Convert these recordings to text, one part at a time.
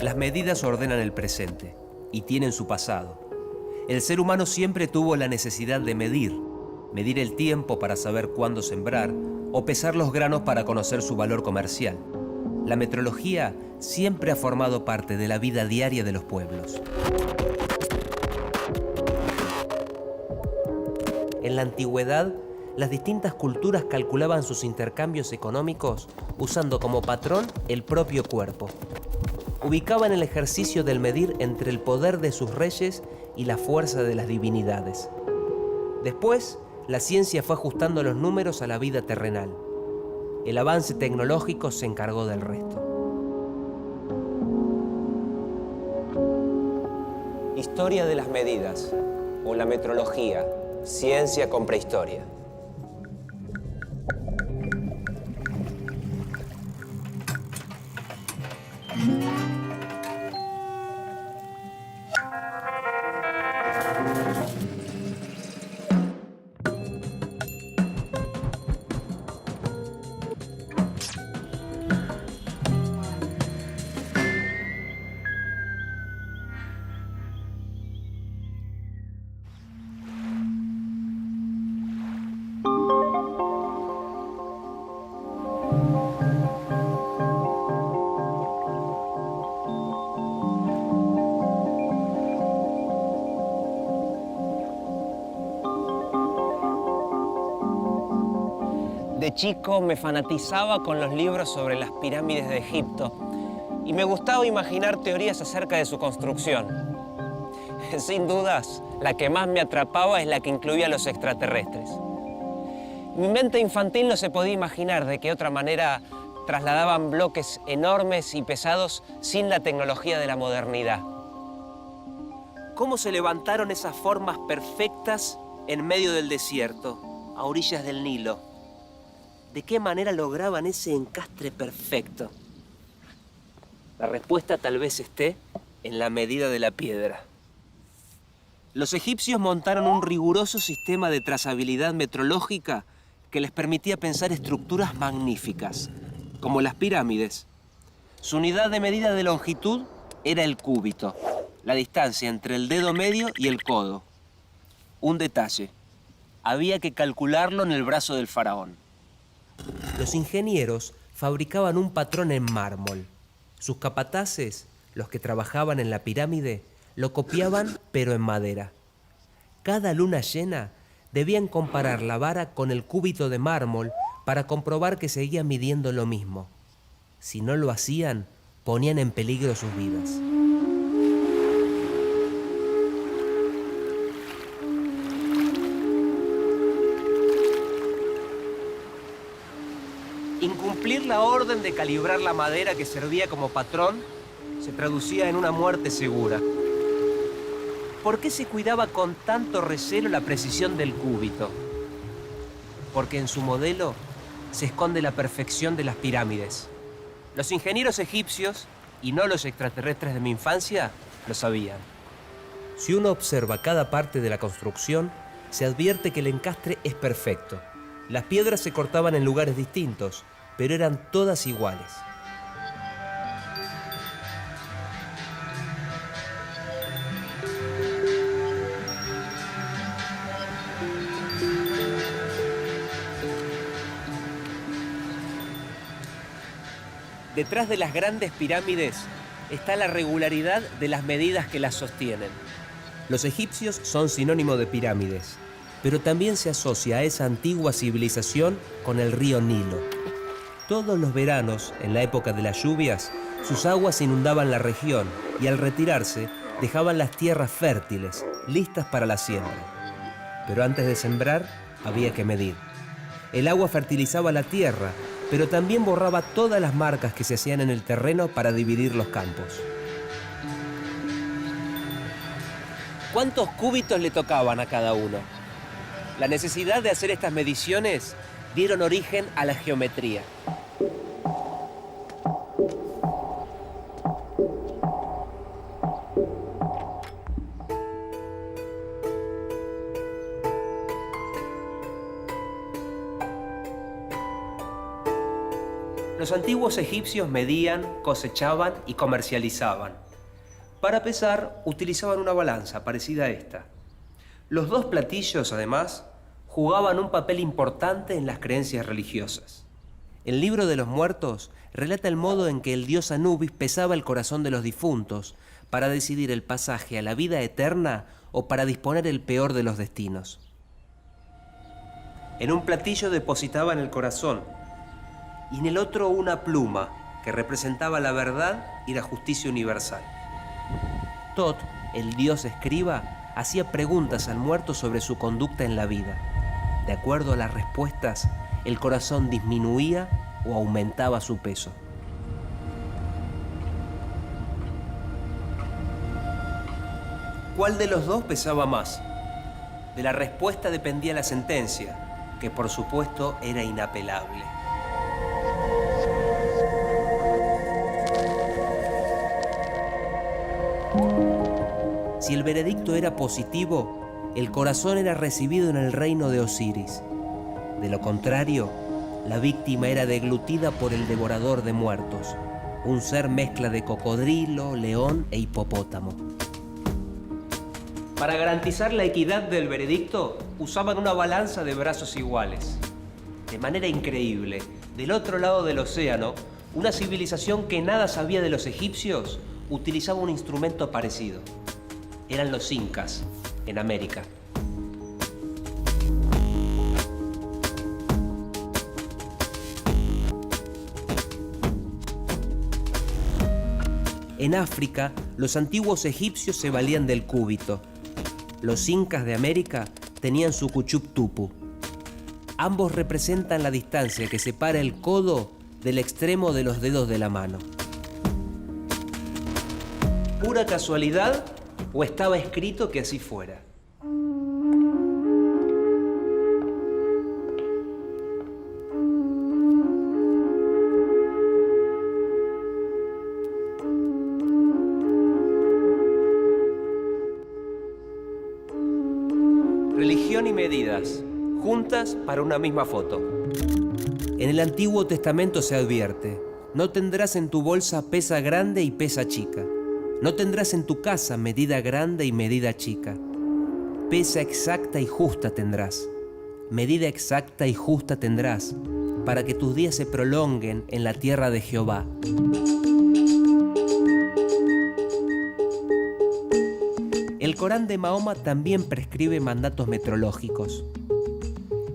Las medidas ordenan el presente y tienen su pasado. El ser humano siempre tuvo la necesidad de medir el tiempo para saber cuándo sembrar o pesar los granos para conocer su valor comercial. La metrología siempre ha formado parte de la vida diaria de los pueblos. En la antigüedad, las distintas culturas calculaban sus intercambios económicos usando como patrón el propio cuerpo. Ubicaban el ejercicio del medir entre el poder de sus reyes y la fuerza de las divinidades. Después, la ciencia fue ajustando los números a la vida terrenal. El avance tecnológico se encargó del resto. Historia de las medidas, o la metrología, ciencia con prehistoria. De chico me fanatizaba con los libros sobre las pirámides de Egipto y me gustaba imaginar teorías acerca de su construcción. Sin dudas, la que más me atrapaba es la que incluía a los extraterrestres. Mi mente infantil no se podía imaginar de qué otra manera trasladaban bloques enormes y pesados sin la tecnología de la modernidad. ¿Cómo se levantaron esas formas perfectas en medio del desierto, a orillas del Nilo? ¿De qué manera lograban ese encastre perfecto? La respuesta tal vez esté en la medida de la piedra. Los egipcios montaron un riguroso sistema de trazabilidad metrológica que les permitía pensar estructuras magníficas, como las pirámides. Su unidad de medida de longitud era el cúbito, la distancia entre el dedo medio y el codo. Un detalle, había que calcularlo en el brazo del faraón. Los ingenieros fabricaban un patrón en mármol. Sus capataces, los que trabajaban en la pirámide, lo copiaban pero en madera. Cada luna llena debían comparar la vara con el cúbito de mármol para comprobar que seguían midiendo lo mismo. Si no lo hacían, ponían en peligro sus vidas. Incumplir la orden de calibrar la madera que servía como patrón se traducía en una muerte segura. ¿Por qué se cuidaba con tanto recelo la precisión del cúbito? Porque en su modelo se esconde la perfección de las pirámides. Los ingenieros egipcios, y no los extraterrestres de mi infancia, lo sabían. Si uno observa cada parte de la construcción, se advierte que el encastre es perfecto. Las piedras se cortaban en lugares distintos, pero eran todas iguales. Detrás de las grandes pirámides está la regularidad de las medidas que las sostienen. Los egipcios son sinónimo de pirámides, pero también se asocia a esa antigua civilización con el río Nilo. Todos los veranos, en la época de las lluvias, sus aguas inundaban la región y al retirarse dejaban las tierras fértiles, listas para la siembra. Pero antes de sembrar, había que medir. El agua fertilizaba la tierra, pero también borraba todas las marcas que se hacían en el terreno para dividir los campos. ¿Cuántos cúbitos le tocaban a cada uno? La necesidad de hacer estas mediciones dieron origen a la geometría. Los antiguos egipcios medían, cosechaban y comercializaban. Para pesar, utilizaban una balanza parecida a esta. Los dos platillos, además, jugaban un papel importante en las creencias religiosas. El Libro de los Muertos relata el modo en que el dios Anubis pesaba el corazón de los difuntos para decidir el pasaje a la vida eterna o para disponer el peor de los destinos. En un platillo depositaban el corazón y en el otro una pluma que representaba la verdad y la justicia universal. Tot, el dios escriba, hacía preguntas al muerto sobre su conducta en la vida. De acuerdo a las respuestas, el corazón disminuía o aumentaba su peso. ¿Cuál de los dos pesaba más? De la respuesta dependía la sentencia, que por supuesto era inapelable. Si el veredicto era positivo, el corazón era recibido en el reino de Osiris. De lo contrario, la víctima era deglutida por el devorador de muertos, un ser mezcla de cocodrilo, león e hipopótamo. Para garantizar la equidad del veredicto, usaban una balanza de brazos iguales. De manera increíble, del otro lado del océano, una civilización que nada sabía de los egipcios utilizaba un instrumento parecido. Eran los incas, en América. En África, los antiguos egipcios se valían del cúbito. Los incas de América tenían su cuchuptupu. Ambos representan la distancia que separa el codo del extremo de los dedos de la mano. ¿Pura casualidad o estaba escrito que así fuera? Religión y medidas, juntas para una misma foto. En el Antiguo Testamento se advierte: no tendrás en tu bolsa pesa grande y pesa chica. No tendrás en tu casa medida grande y medida chica. Pesa exacta y justa tendrás. Medida exacta y justa tendrás, para que tus días se prolonguen en la tierra de Jehová. El Corán de Mahoma también prescribe mandatos metrológicos.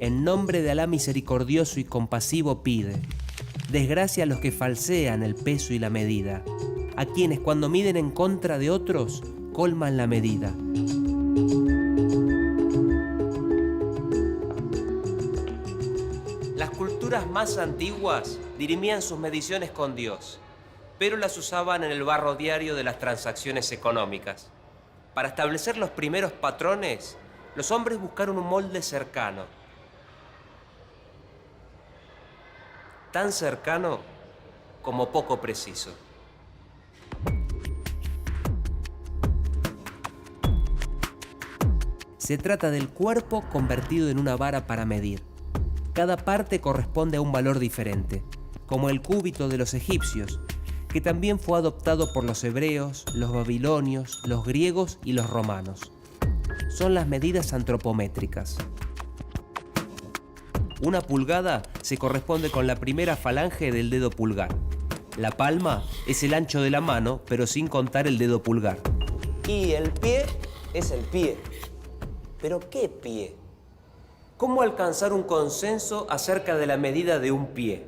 En nombre de Alá misericordioso y compasivo pide: desgracia a los que falsean el peso y la medida, a quienes cuando miden en contra de otros, colman la medida. Las culturas más antiguas dirimían sus mediciones con Dios, pero las usaban en el barro diario de las transacciones económicas. Para establecer los primeros patrones, los hombres buscaron un molde cercano. Tan cercano como poco preciso. Se trata del cuerpo convertido en una vara para medir. Cada parte corresponde a un valor diferente, como el cúbito de los egipcios, que también fue adoptado por los hebreos, los babilonios, los griegos y los romanos. Son las medidas antropométricas. Una pulgada se corresponde con la primera falange del dedo pulgar. La palma es el ancho de la mano, pero sin contar el dedo pulgar. Y el pie es el pie. ¿Pero qué pie? ¿Cómo alcanzar un consenso acerca de la medida de un pie?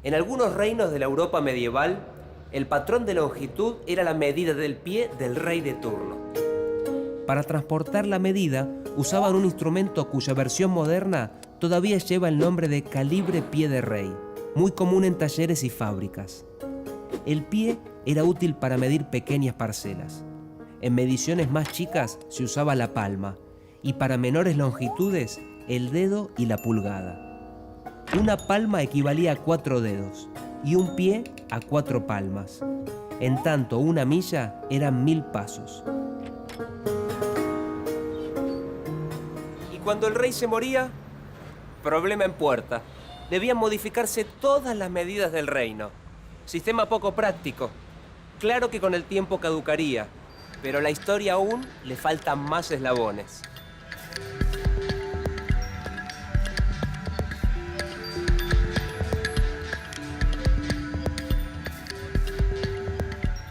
En algunos reinos de la Europa medieval, el patrón de longitud era la medida del pie del rey de turno. Para transportar la medida, usaban un instrumento cuya versión moderna todavía lleva el nombre de calibre pie de rey, muy común en talleres y fábricas. El pie era útil para medir pequeñas parcelas. En mediciones más chicas se usaba la palma y para menores longitudes el dedo y la pulgada. Una palma equivalía a 4 dedos y un pie a 4 palmas. En tanto, una milla eran 1000 pasos. Y cuando el rey se moría, problema en puerta. debían modificarse todas las medidas del reino. Sistema poco práctico. Claro que con el tiempo caducaría, pero a la historia aún le faltan más eslabones.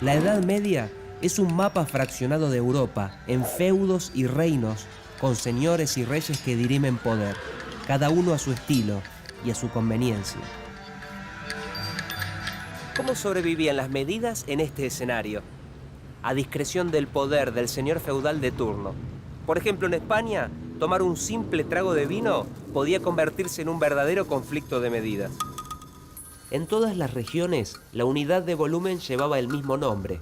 La Edad Media es un mapa fraccionado de Europa en feudos y reinos con señores y reyes que dirimen poder, cada uno a su estilo y a su conveniencia. ¿Cómo sobrevivían las medidas en este escenario? A discreción del poder del señor feudal de turno. Por ejemplo, en España, tomar un simple trago de vino podía convertirse en un verdadero conflicto de medidas. En todas las regiones, la unidad de volumen llevaba el mismo nombre,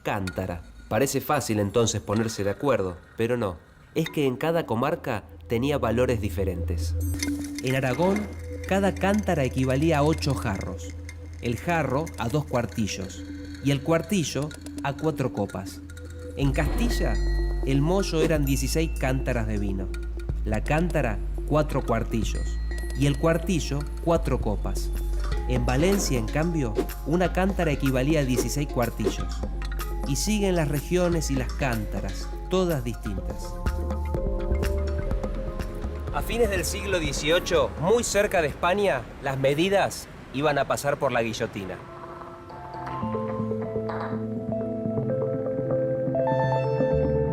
cántara. Parece fácil entonces ponerse de acuerdo, pero no. Es que en cada comarca tenía valores diferentes. En Aragón, cada cántara equivalía a 8 jarros, el jarro a 2 cuartillos y el cuartillo a 4 copas. En Castilla, el mollo eran 16 cántaras de vino, la cántara 4 cuartillos y el cuartillo 4 copas. En Valencia, en cambio, una cántara equivalía a 16 cuartillos. Y siguen las regiones y las cántaras, todas distintas. A fines del siglo XVIII, muy cerca de España, las medidas iban a pasar por la guillotina.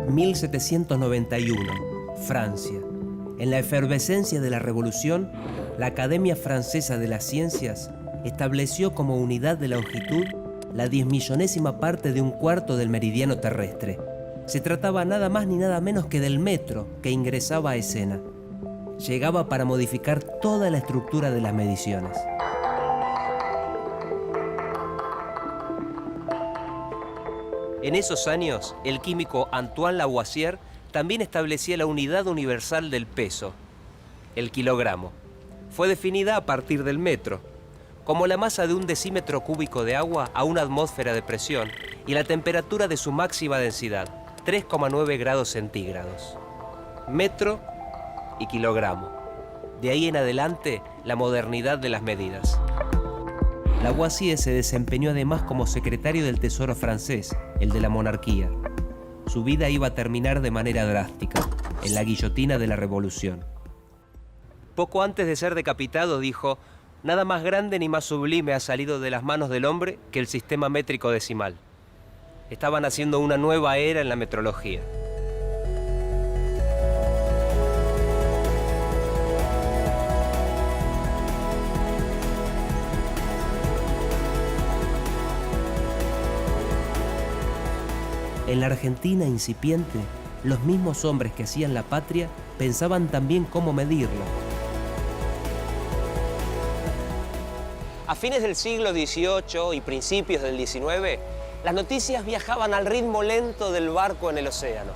...1791, Francia. En la efervescencia de la Revolución, la Academia Francesa de las Ciencias estableció como unidad de longitud la 10.000.000ª parte de un cuarto del meridiano terrestre. Se trataba nada más ni nada menos que del metro que ingresaba a escena. Llegaba para modificar toda la estructura de las mediciones. En esos años, el químico Antoine Lavoisier también establecía la unidad universal del peso, el kilogramo. Fue definida a partir del metro, como la masa de un decímetro cúbico de agua a una atmósfera de presión y la temperatura de su máxima densidad, 3,9 grados centígrados. Metro y kilogramo. De ahí en adelante, la modernidad de las medidas. Lavoisier se desempeñó además como secretario del Tesoro francés, el de la monarquía. Su vida iba a terminar de manera drástica, en la guillotina de la Revolución. Poco antes de ser decapitado dijo: «Nada más grande ni más sublime ha salido de las manos del hombre que el sistema métrico decimal». Estaban haciendo una nueva era en la metrología. En la Argentina incipiente, los mismos hombres que hacían la patria pensaban también cómo medirla. A fines del siglo XVIII y principios del XIX, las noticias viajaban al ritmo lento del barco en el océano.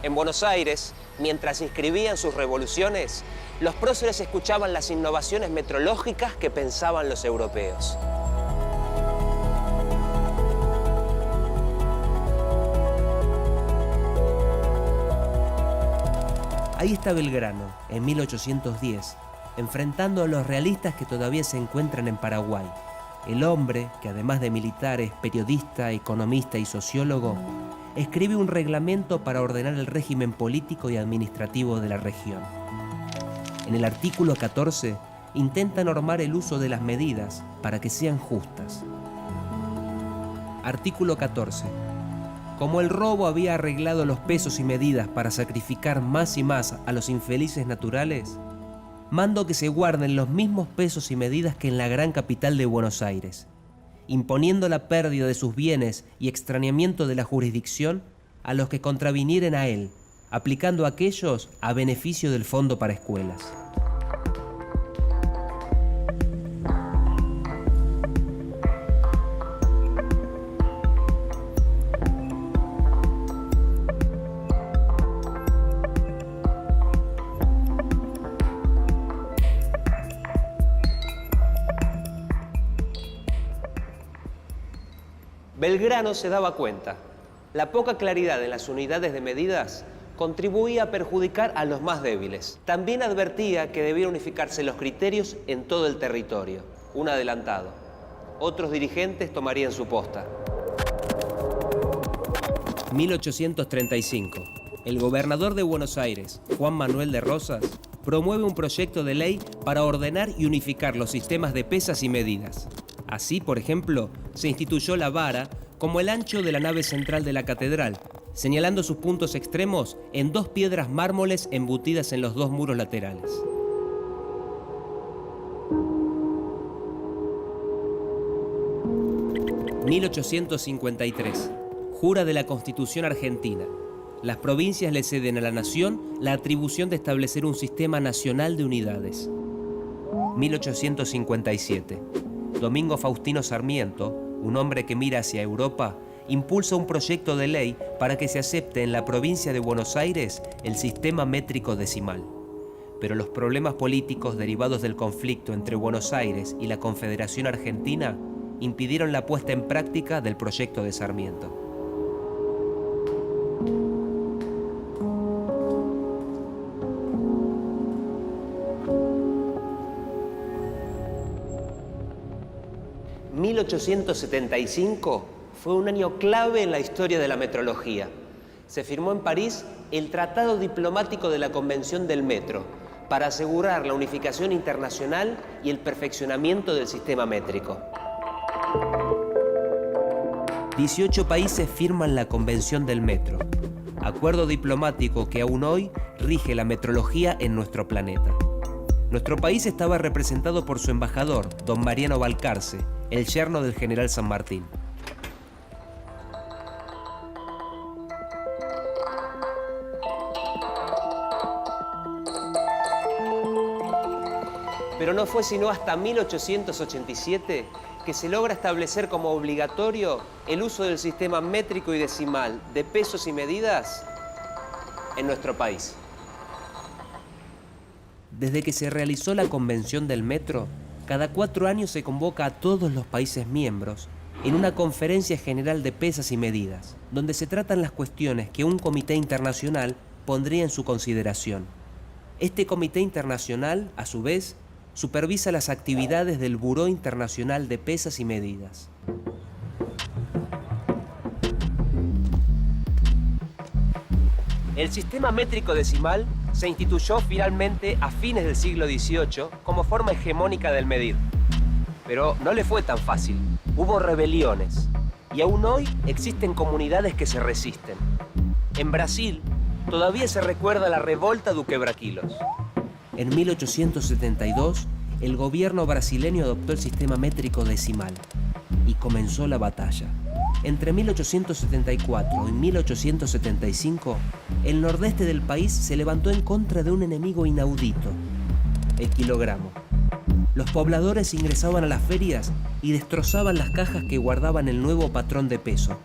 En Buenos Aires, mientras inscribían sus revoluciones, los próceres escuchaban las innovaciones metrológicas que pensaban los europeos. Ahí está Belgrano, en 1810, enfrentando a los realistas que todavía se encuentran en Paraguay. El hombre, que además de militar es periodista, economista y sociólogo, escribe un reglamento para ordenar el régimen político y administrativo de la región. En el artículo 14, intenta normar el uso de las medidas para que sean justas. Artículo 14. Como el robo había arreglado los pesos y medidas para sacrificar más y más a los infelices naturales, mando que se guarden los mismos pesos y medidas que en la gran capital de Buenos Aires, imponiendo la pérdida de sus bienes y extrañamiento de la jurisdicción a los que contravinieren a él, aplicando aquellos a beneficio del Fondo para Escuelas. Belgrano se daba cuenta. La poca claridad en las unidades de medidas contribuía a perjudicar a los más débiles. También advertía que debían unificarse los criterios en todo el territorio. Un adelantado. Otros dirigentes tomarían su posta. 1835. El gobernador de Buenos Aires, Juan Manuel de Rosas, promueve un proyecto de ley para ordenar y unificar los sistemas de pesas y medidas. Así, por ejemplo, se instituyó la vara como el ancho de la nave central de la catedral, señalando sus puntos extremos en 2 piedras mármoles embutidas en los 2 muros laterales. (1853) Jura de la Constitución Argentina. Las provincias le ceden a la nación la atribución de establecer un sistema nacional de unidades. 1857. Domingo Faustino Sarmiento, un hombre que mira hacia Europa, impulsa un proyecto de ley para que se acepte en la provincia de Buenos Aires el sistema métrico decimal. Pero los problemas políticos derivados del conflicto entre Buenos Aires y la Confederación Argentina impidieron la puesta en práctica del proyecto de Sarmiento. (1875) fue un año clave en la historia de la metrología. Se firmó en París el Tratado Diplomático de la Convención del Metro para asegurar la unificación internacional y el perfeccionamiento del sistema métrico. 18 países firman la Convención del Metro, acuerdo diplomático que aún hoy rige la metrología en nuestro planeta. Nuestro país estaba representado por su embajador, don Mariano Balcarce, el yerno del general San Martín. Pero no fue sino hasta 1887 que se logra establecer como obligatorio el uso del sistema métrico y decimal de pesos y medidas en nuestro país. Desde que se realizó la Convención del Metro, cada 4 años se convoca a todos los países miembros en una conferencia general de pesas y medidas, donde se tratan las cuestiones que un comité internacional pondría en su consideración. Este comité internacional, a su vez, supervisa las actividades del Buró Internacional de Pesas y Medidas. El sistema métrico decimal se instituyó finalmente a fines del siglo XVIII como forma hegemónica del medir. Pero no le fue tan fácil. Hubo rebeliones y aún hoy existen comunidades que se resisten. En Brasil todavía se recuerda la revolta do quebra-quilos. En 1872, el gobierno brasileño adoptó el sistema métrico decimal y comenzó la batalla. Entre 1874 y 1875, el nordeste del país se levantó en contra de un enemigo inaudito, el kilogramo. Los pobladores ingresaban a las ferias y destrozaban las cajas que guardaban el nuevo patrón de peso.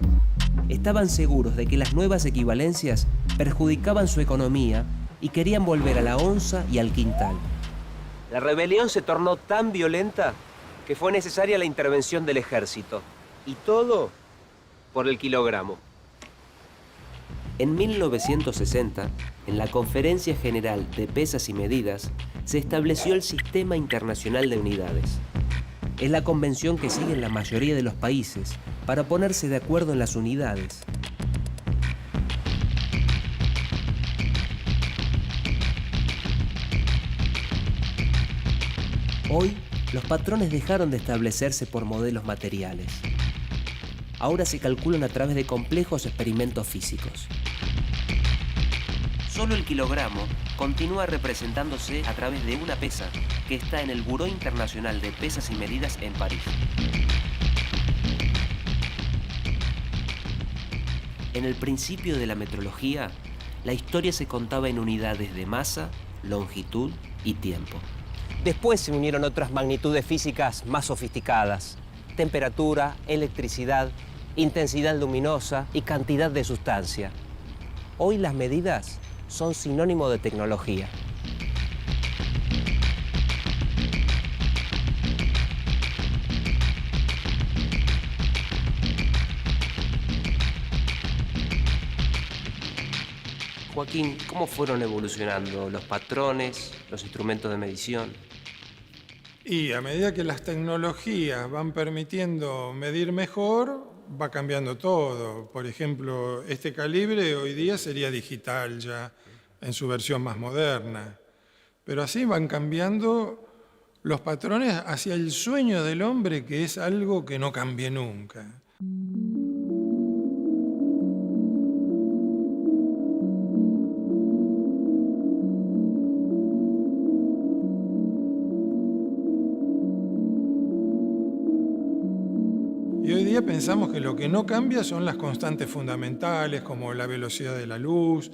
Estaban seguros de que las nuevas equivalencias perjudicaban su economía y querían volver a la onza y al quintal. La rebelión se tornó tan violenta que fue necesaria la intervención del ejército. Y todo por el kilogramo. En 1960, en la Conferencia General de Pesas y Medidas, se estableció el Sistema Internacional de Unidades. Es la convención que siguen la mayoría de los países para ponerse de acuerdo en las unidades. Hoy, los patrones dejaron de establecerse por modelos materiales. Ahora se calculan a través de complejos experimentos físicos. Solo el kilogramo continúa representándose a través de una pesa que está en el Buró Internacional de Pesas y Medidas en París. En el principio de la metrología, la historia se contaba en unidades de masa, longitud y tiempo. Después se unieron otras magnitudes físicas más sofisticadas: temperatura, electricidad, intensidad luminosa y cantidad de sustancia. Hoy las medidas son sinónimo de tecnología. Joaquín, ¿cómo fueron evolucionando los patrones, los instrumentos de medición? Y a medida que las tecnologías van permitiendo medir mejor, va cambiando todo. Por ejemplo, este calibre hoy día sería digital ya, en su versión más moderna. Pero así van cambiando los patrones hacia el sueño del hombre, que es algo que no cambie nunca. Y hoy día pensamos que lo que no cambia son las constantes fundamentales, como la velocidad de la luz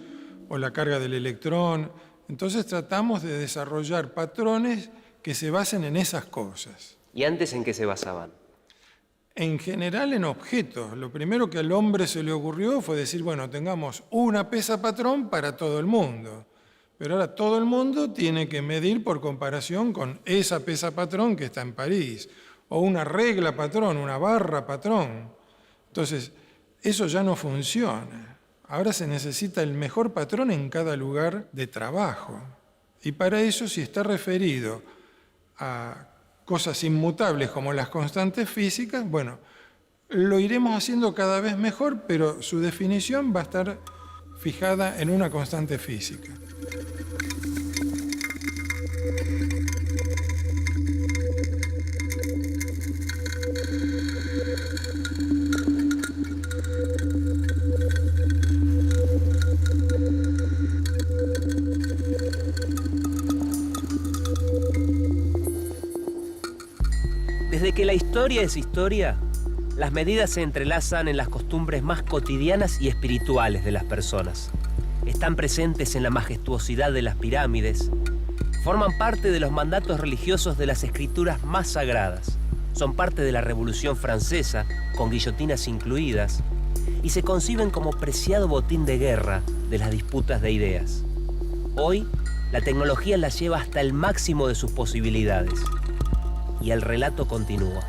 o la carga del electrón. Entonces tratamos de desarrollar patrones que se basen en esas cosas. ¿Y antes en qué se basaban? En general en objetos. Lo primero que al hombre se le ocurrió fue decir, bueno, tengamos una pesa patrón para todo el mundo. Pero ahora todo el mundo tiene que medir por comparación con esa pesa patrón que está en París, o una regla patrón, una barra patrón. Entonces, eso ya no funciona. Ahora se necesita el mejor patrón en cada lugar de trabajo. Y para eso, si está referido a cosas inmutables como las constantes físicas, bueno, lo iremos haciendo cada vez mejor, pero su definición va a estar fijada en una constante física. Desde que la historia es historia, las medidas se entrelazan en las costumbres más cotidianas y espirituales de las personas. Están presentes en la majestuosidad de las pirámides, forman parte de los mandatos religiosos de las escrituras más sagradas, son parte de la Revolución Francesa, con guillotinas incluidas, y se conciben como preciado botín de guerra de las disputas de ideas. Hoy, la tecnología las lleva hasta el máximo de sus posibilidades. Y el relato continúa.